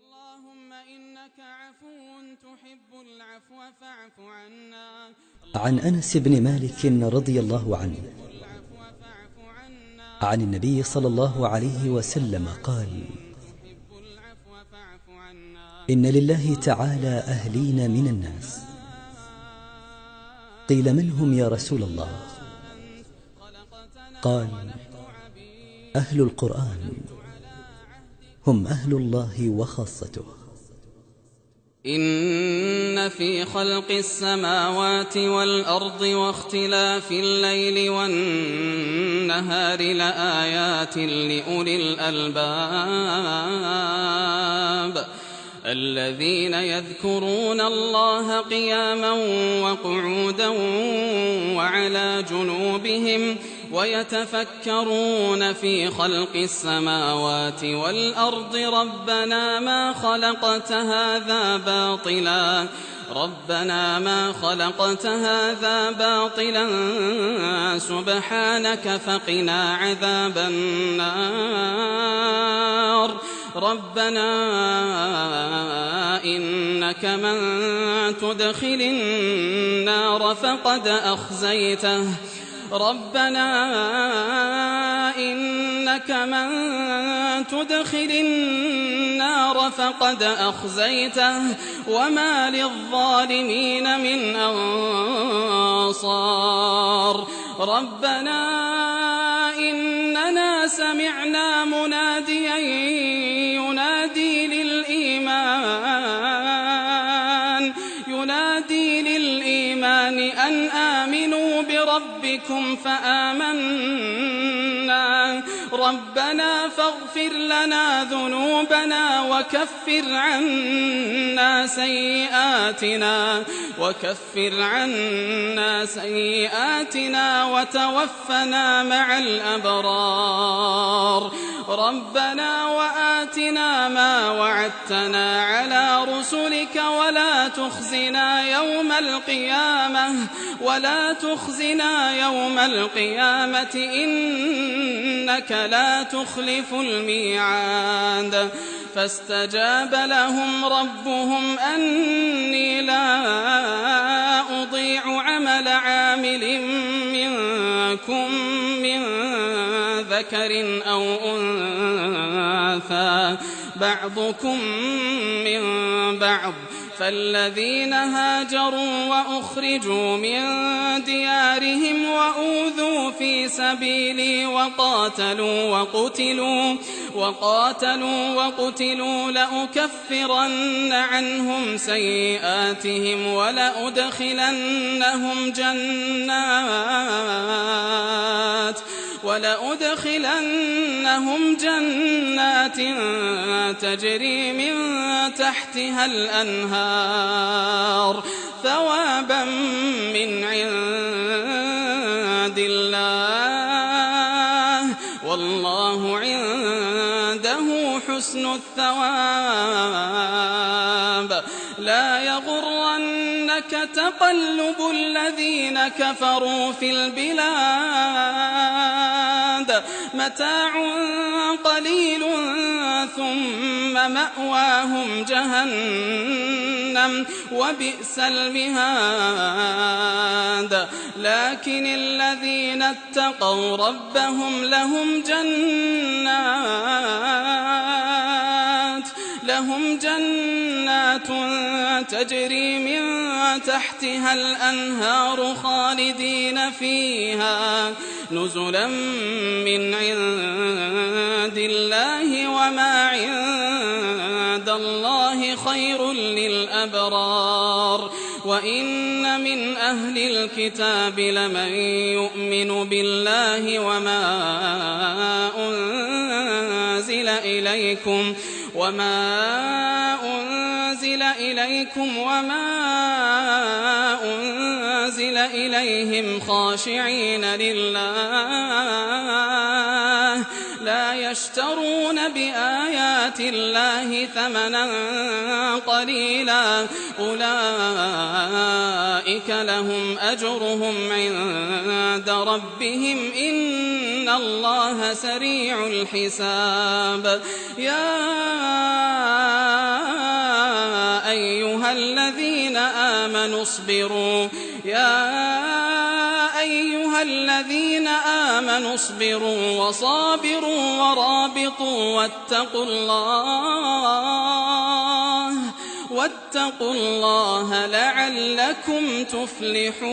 اللهم إنك عفو تحب العفو فاعف عنا. عن أنس بن مالك رضي الله عنه عن النبي صلى الله عليه وسلم قال: إن لله تعالى أهلين من الناس. قيل: من هم يا رسول الله؟ قال: أهل القرآن، هم أهل الله وخاصته. إن في خلق السماوات والأرض واختلاف الليل والنهار لآيات لأولي الألباب الذين يذكرون الله قياما وقعودا وعلى جنوبهم ويتفكرون في خلق السماوات والأرض ربنا ما خلقت هذا باطلا سبحانك فقنا عذاب النار. ربنا إنك من تدخل النار فقد أخزيته. وما للظالمين من أنصار. ربنا إننا سمعنا مناديا ينادي للإيمان أن آمنوا بربكم فآمنا. ربنا فاغفر لنا ذنوبنا وكفر عنا سيئاتنا وتوفنا مع الأبرار. ربنا وآتنا ما وعدتنا على رسلك ولا تخزنا يوم القيامة إنك لا تخلف الميعاد. فاستجاب لهم ربهم أني لا أضيع عمل عامل منكم من ذكر أو أنثى بعضكم من بعض. فالذين هاجروا وأخرجوا من ديارهم وأوذوا في سبيلي وقاتلوا وقتلوا لأكفرن عنهم سيئاتهم ولأدخلنهم جنات تجري من تحتها الأنهار ثوابا من عند الله والله عنده حسن الثواب. لا يغرنك تقلب الذين كفروا في البلاد. متاع قليل ثم مأواهم جهنم وبئس المهاد. لكن الذين اتقوا ربهم لهم جنات تجري من تحتها الأنهار خالدين فيها نزلا من عند الله وما عند الله خير للأبرار. وإن من أهل الكتاب لمن يؤمن بالله وما أنزل إليكم وما أنزل إليهم خاشعين لله لا يشترون بآيات الله ثمنا قليلا أولئك لهم أجرهم عند ربهم إن الله سريع الحساب. يا أيها الذين آمنوا اصبروا وصابروا ورابطوا واتقوا الله لعلكم تفلحون.